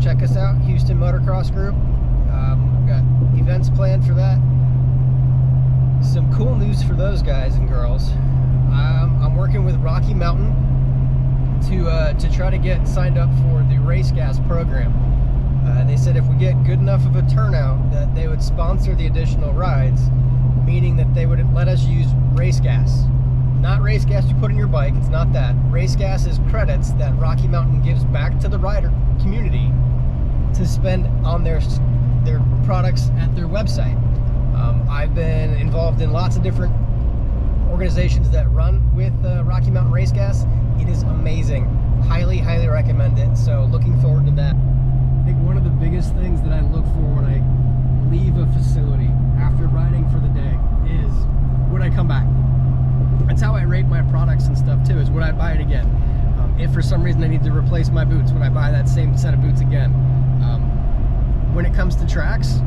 check us out, Houston Motocross Group. We've got events planned for that. Some cool news for those guys and girls. I'm working with Rocky Mountain to try to get signed up for the Race Gas program. They said if we get good enough of a turnout that they would sponsor the additional rides, meaning that they would let us use Race Gas. Not Race Gas you put in your bike, it's not that. Race Gas is credits that Rocky Mountain gives back to the rider community to spend on their products at their website. I've been involved in lots of different organizations that run with Rocky Mountain Race Gas. It is amazing. Highly, highly recommend it. So looking forward to that. I think one of the biggest things that I look for when I leave a facility after riding for the day is, would I come back? That's how I rate my products and stuff too, is would I buy it again? If for some reason I need to replace my boots, would I buy that same set of boots again? When it comes to tracks,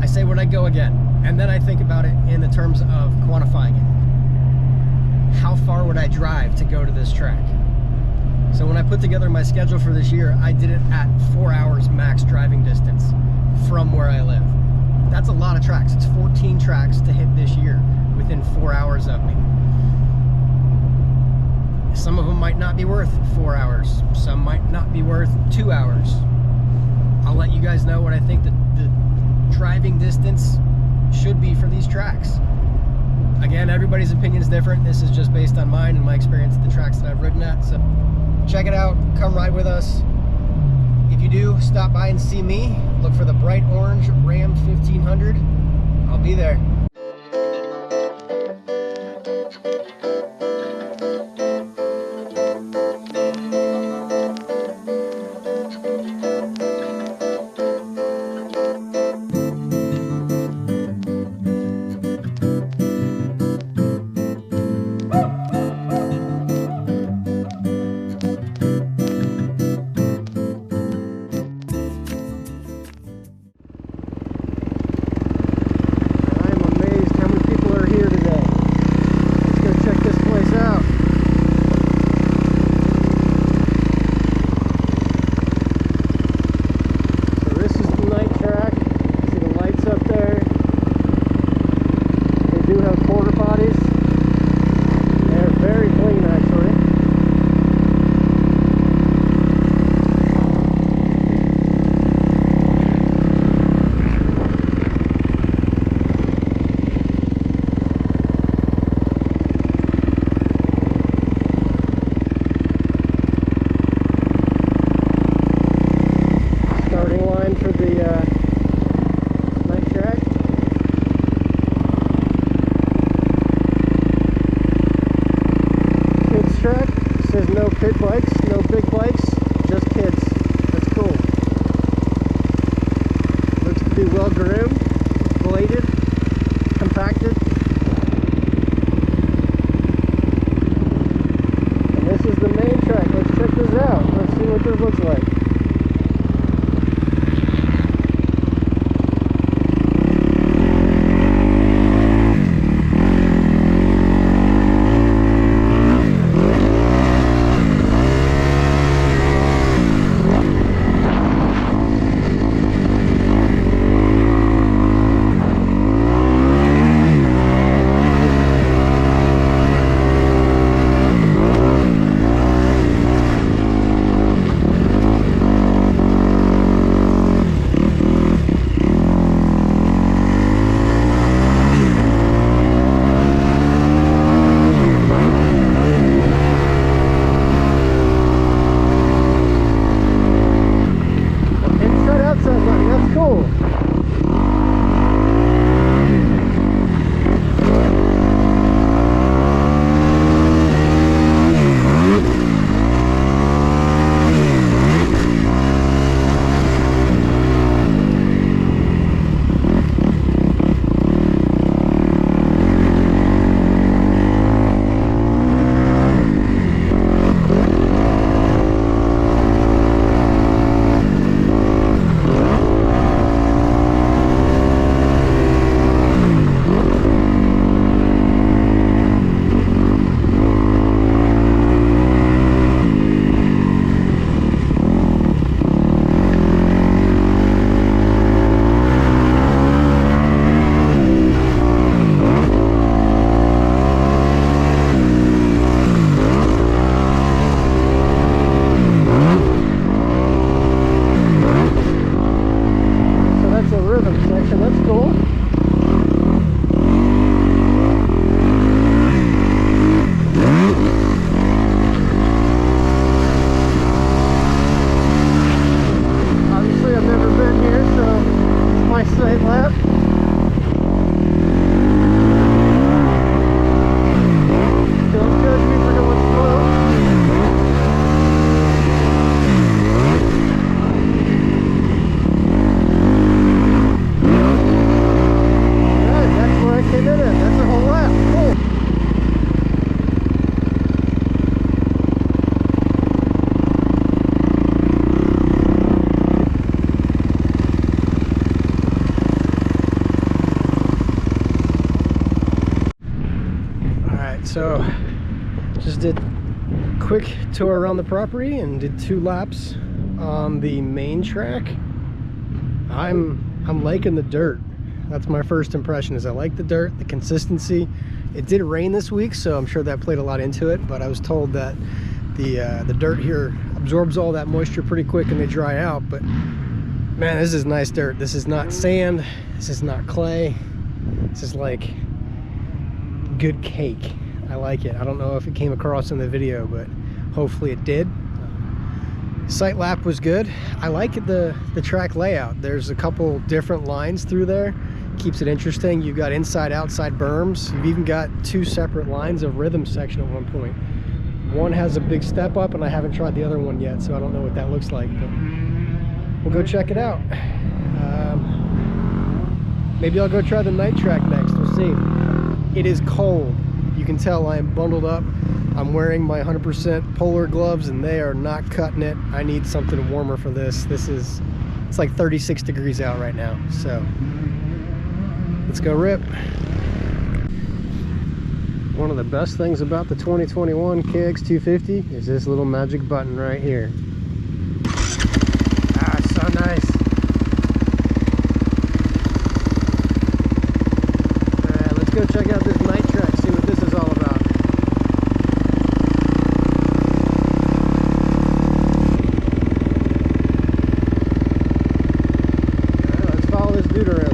I say would I go again? And then I think about it in the terms of quantifying it. How far would I drive to go to this track? So when I put together my schedule for this year, I did it at 4 hours max driving distance from where I live. That's a lot of tracks. It's 14 tracks to hit this year within 4 hours of me. Some of them might not be worth 4 hours. Some might not be worth 2 hours. I'll let you guys know what I think the driving distance should be for these tracks. Again, everybody's opinion is different. This is just based on mine and my experience at the tracks that I've ridden at. So check it out. Come ride with us. If you do, stop by and see me. Look for the bright orange Ram 1500. I'll be there. Says no pit bikes, no big bikes, just kids. That's cool. Looks to be well groomed, bladed, compacted. And this is the main track. Let's check this out. Let's see what this looks like. lap. Don't judge me for going slow. Alright, that's where I came in at. That's a whole lap. Cool. So just did a quick tour around the property and did 2 laps on the main track. I'm liking the dirt. That's my first impression, is I like the dirt, the consistency. It did rain this week, so I'm sure that played a lot into it, but I was told that the dirt here absorbs all that moisture pretty quick and they dry out. But man, this is nice dirt. This is not sand, this is not clay, this is like good cake. I like it. I don't know if it came across in the video, but hopefully it did. Sight lap was good. I like the track layout. There's a couple different lines through there. Keeps it interesting. You've got inside outside berms. You've even got 2 separate lines of rhythm section at one point. One has a big step up, and I haven't tried the other one yet, so I don't know what that looks like, but we'll go check it out. Maybe I'll go try the night track next. We'll see. It is cold. You can tell I am bundled up. I'm wearing my 100% polar gloves and they are not cutting it. I need something warmer for this. It's like 36 degrees out right now. So let's go rip. One of the best things about the 2021 KX250 is this little magic button right here. Ah, so nice. All right, let's go check out this night track, see what this is all about. All right, let's follow this dude around.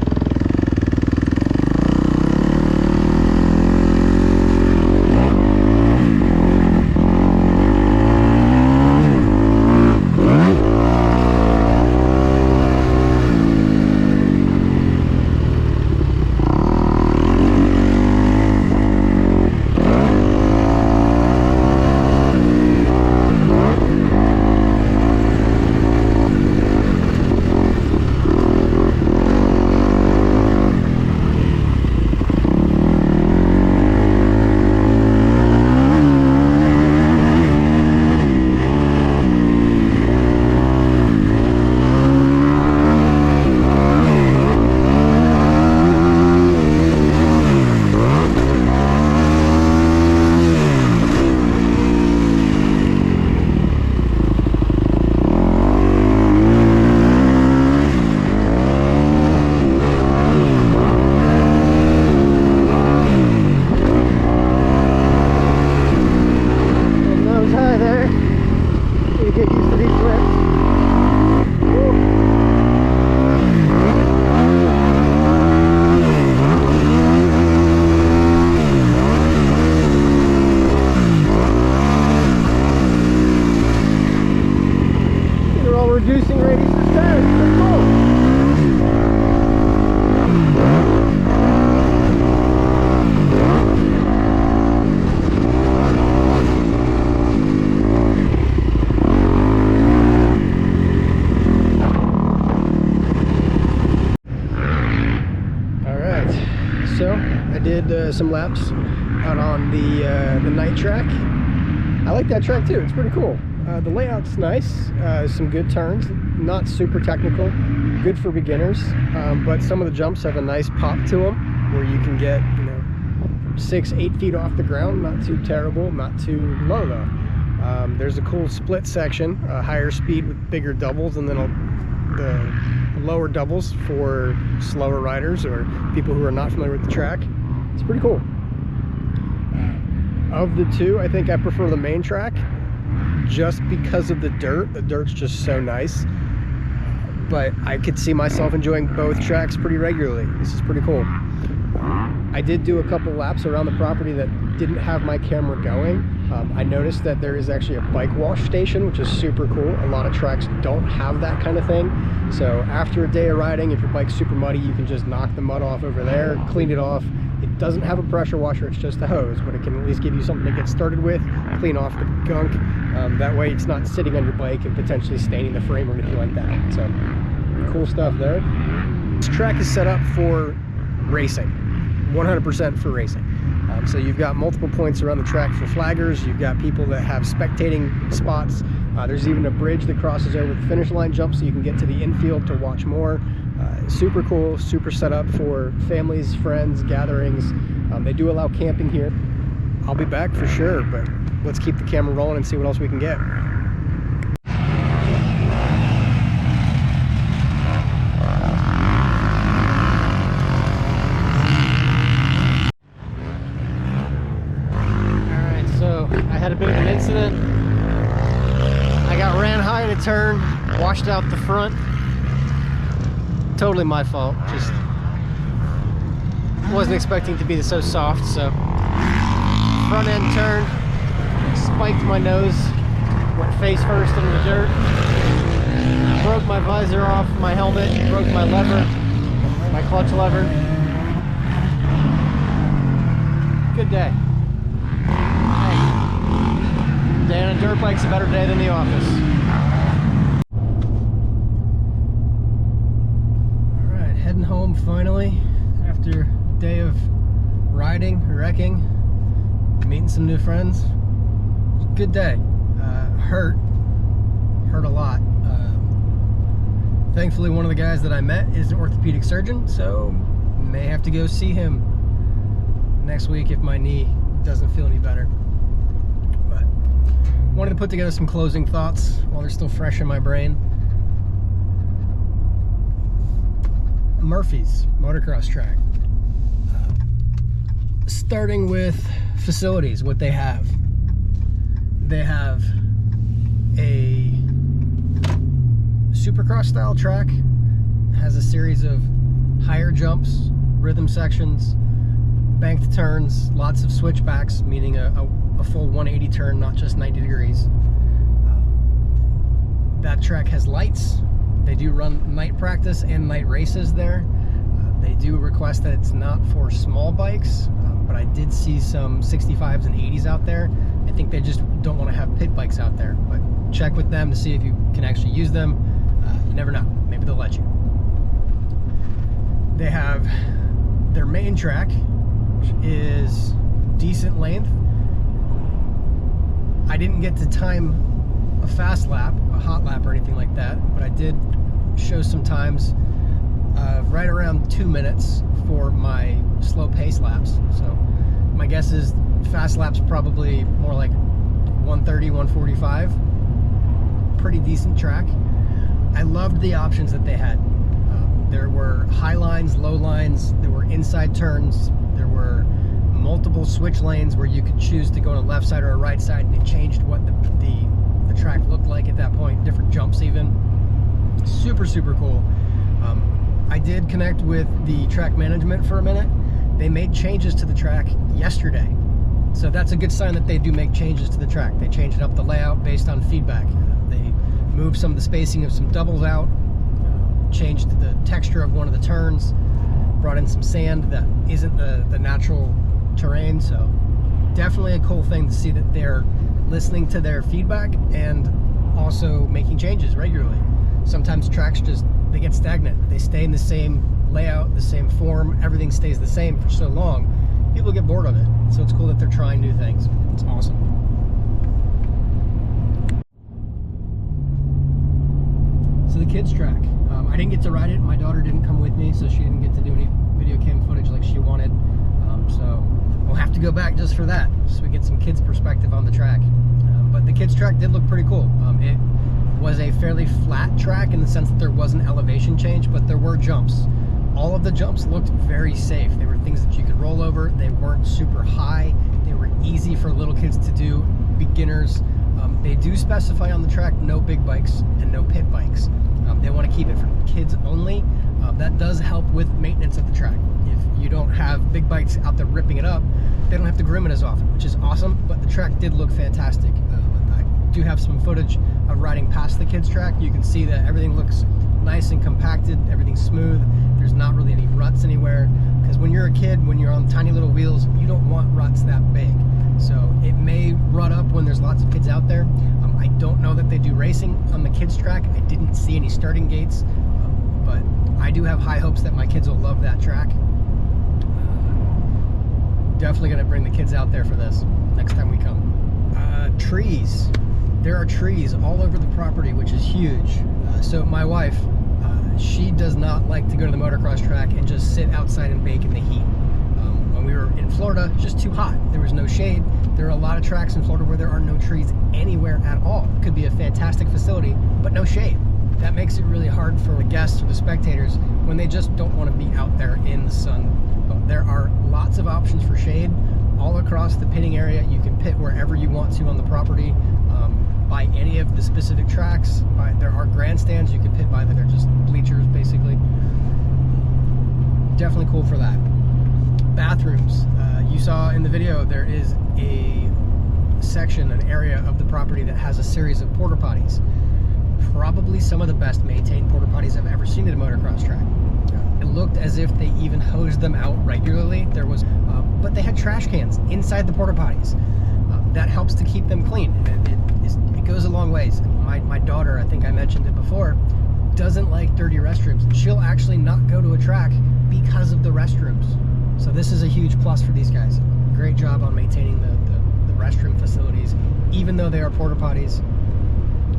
Reducing radius this time. Pretty cool. All right, so I did some laps out on the night track. I like that track too. It's pretty cool. The layout's nice, some good turns, not super technical, good for beginners, but some of the jumps have a nice pop to them where you can get, 6-8 feet off the ground. Not too terrible, not too low though. There's a cool split section, higher speed with bigger doubles, and then the lower doubles for slower riders or people who are not familiar with the track. It's pretty cool. Of the two, I think I prefer the main track, just because of the dirt. The dirt's just so nice, but I could see myself enjoying both tracks pretty regularly. This is pretty cool. I did do a couple laps around the property that didn't have my camera going, I noticed that there is actually a bike wash station, which is super cool. A lot of tracks don't have that kind of thing. So after a day of riding, if your bike's super muddy, you can just knock the mud off over there, clean it off. It doesn't have a pressure washer, it's just a hose, but it can at least give you something to get started with, clean off the gunk. That way it's not sitting on your bike and potentially staining the frame or anything like that. So cool stuff there. This track is set up for racing, 100% for racing. So you've got multiple points around the track for flaggers. You've got people that have spectating spots. There's even a bridge that crosses over the finish line jump, so you can get to the infield to watch more. Super cool, super set up for families, friends, gatherings. They do allow camping here. I'll be back for sure, but let's keep the camera rolling and see what else we can get. I had a bit of an incident. I got ran high in a turn, washed out the front. Totally my fault. Just wasn't expecting to be so soft, so front end turn, spiked my nose, went face first into the dirt, broke my visor off my helmet, broke my lever, my clutch lever. Good day. Day on a dirt bike's a better day than the office. Alright, heading home finally after a day of riding, wrecking, meeting some new friends. Good day. Hurt a lot. Thankfully one of the guys that I met is an orthopedic surgeon, so may have to go see him next week if my knee doesn't feel any better. Wanted to put together some closing thoughts while they're still fresh in my brain. Murphy's motocross track. Starting with facilities, what they have. They have a supercross style track. Has a series of higher jumps, rhythm sections, banked turns, lots of switchbacks, meaning a full 180 turn, not just 90 degrees. That track has lights. They do run night practice and night races there. They do request that it's not for small bikes, but I did see some 65s and 80s out there. I think they just don't want to have pit bikes out there, but check with them to see if you can actually use them. You never know, maybe they'll let you. They have their main track, which is decent length. I didn't get to time a fast lap, a hot lap or anything like that, but I did show some times right around 2 minutes for my slow pace laps. So my guess is fast laps probably more like 130, 145. Pretty decent track. I loved the options that they had. There were high lines, low lines, there were inside turns, there were multiple switch lanes where you could choose to go on a left side or a right side, and it changed what the track looked like at that point, different jumps even. Super, super cool. I did connect with the track management for a minute. They made changes to the track yesterday. So that's a good sign that they do make changes to the track. They changed up the layout based on feedback. They moved some of the spacing of some doubles out, changed the texture of one of the turns, brought in some sand that isn't the natural terrain. So definitely a cool thing to see that they're listening to their feedback and also making changes regularly. Sometimes tracks they get stagnant. They stay in the same layout, the same form, everything stays the same for so long, people get bored of it. So it's cool that they're trying new things. It's awesome. So the kids track, I didn't get to ride it. My daughter didn't come with me, so she didn't get to do any video cam footage like she wanted. So we'll have to go back just for that, so we get some kids' perspective on the track. But the kids track did look pretty cool. It was a fairly flat track in the sense that there was an elevation change, but there were jumps. All of the jumps looked very safe. They were things that you could roll over. They weren't super high. They were easy for little kids to do, beginners. They do specify on the track no big bikes and no pit bikes. They want to keep it for kids only. That does help with maintenance of the track. If you don't have big bikes out there ripping it up, they don't have to groom it as often, which is awesome, but the track did look fantastic. I do have some footage of riding past the kids track. You can see that everything looks nice and compacted, everything's smooth, there's not really any ruts anywhere, because when you're a kid, when you're on tiny little wheels, you don't want ruts that big. So it may rut up when there's lots of kids out there. I don't know that they do racing on the kids track. I didn't see any starting gates, but I do have high hopes that my kids will love that track. Definitely gonna bring the kids out there for this next time we come. Trees. There are trees all over the property, which is huge. So my wife, she does not like to go to the motocross track and just sit outside and bake in the heat. When we were in Florida, it's just too hot. There was no shade. There are a lot of tracks in Florida where there are no trees anywhere at all. It could be a fantastic facility, but no shade. That makes it really hard for the guests or the spectators when they just don't want to be out there in the sun. But there are lots of options for shade all across the pitting area. You can pit wherever you want to on the property, by any of the specific tracks. There are grandstands you can pit by that are just bleachers, basically. Definitely cool for that. Bathrooms. You saw in the video there is a section, an area of the property that has a series of porta potties. Probably some of the best maintained porta potties I've ever seen at a motocross track. It looked as if they even hosed them out regularly. There was, but they had trash cans inside the porta potties. That helps to keep them clean. It goes a long ways. My daughter, I think I mentioned it before, doesn't like dirty restrooms. She'll actually not go to a track because of the restrooms. So this is a huge plus for these guys. Great job on maintaining the restroom facilities, even though they are porta potties.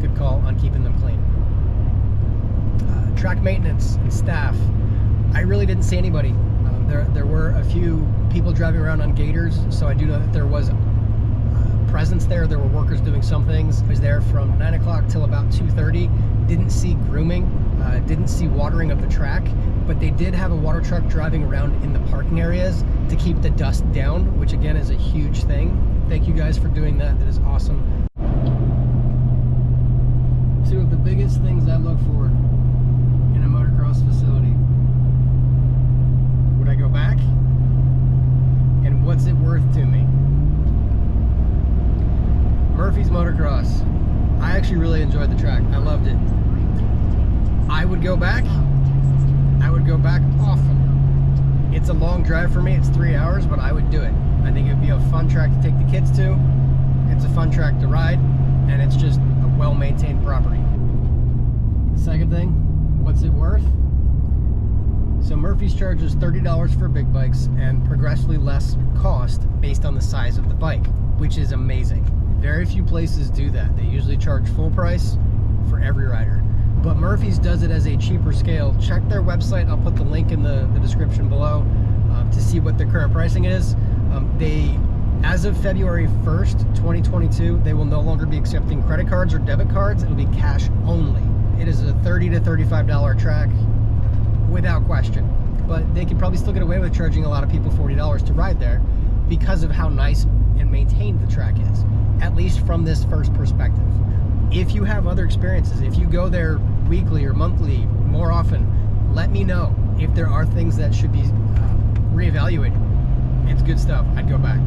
Good call on keeping them clean. Track maintenance and staff. I really didn't see anybody. There were a few people driving around on gators, so I do know that there was presence there. There were workers doing some things. I was there from 9 o'clock till about 2:30. Didn't see grooming, didn't see watering of the track, but they did have a water truck driving around in the parking areas to keep the dust down, which again is a huge thing. Thank you guys for doing that. That is awesome. Two of the biggest things I look for in a motocross facility. Would I go back? And what's it worth to me? Murphy's Motocross. I actually really enjoyed the track. I loved it. I would go back. I would go back often. It's a long drive for me. It's 3 hours, but I would do it. I think it would be a fun track to take the kids to. It's a fun track to ride, and it's just a well-maintained property. The second thing, what's it worth? So Murphy's charges $30 for big bikes and progressively less cost based on the size of the bike, which is amazing. Very few places do that. They usually charge full price for every rider. But Murphy's does it as a cheaper scale. Check their website. I'll put the link in the description below to see what their current pricing is. As of February 1st, 2022, they will no longer be accepting credit cards or debit cards. It'll be cash only. It is a $30 to $35 track without question. But they could probably still get away with charging a lot of people $40 to ride there because of how nice and maintained the track is, at least from this first perspective. If you have other experiences, if you go there weekly or monthly, more often, let me know if there are things that should be reevaluated. It's good stuff. I'd go back.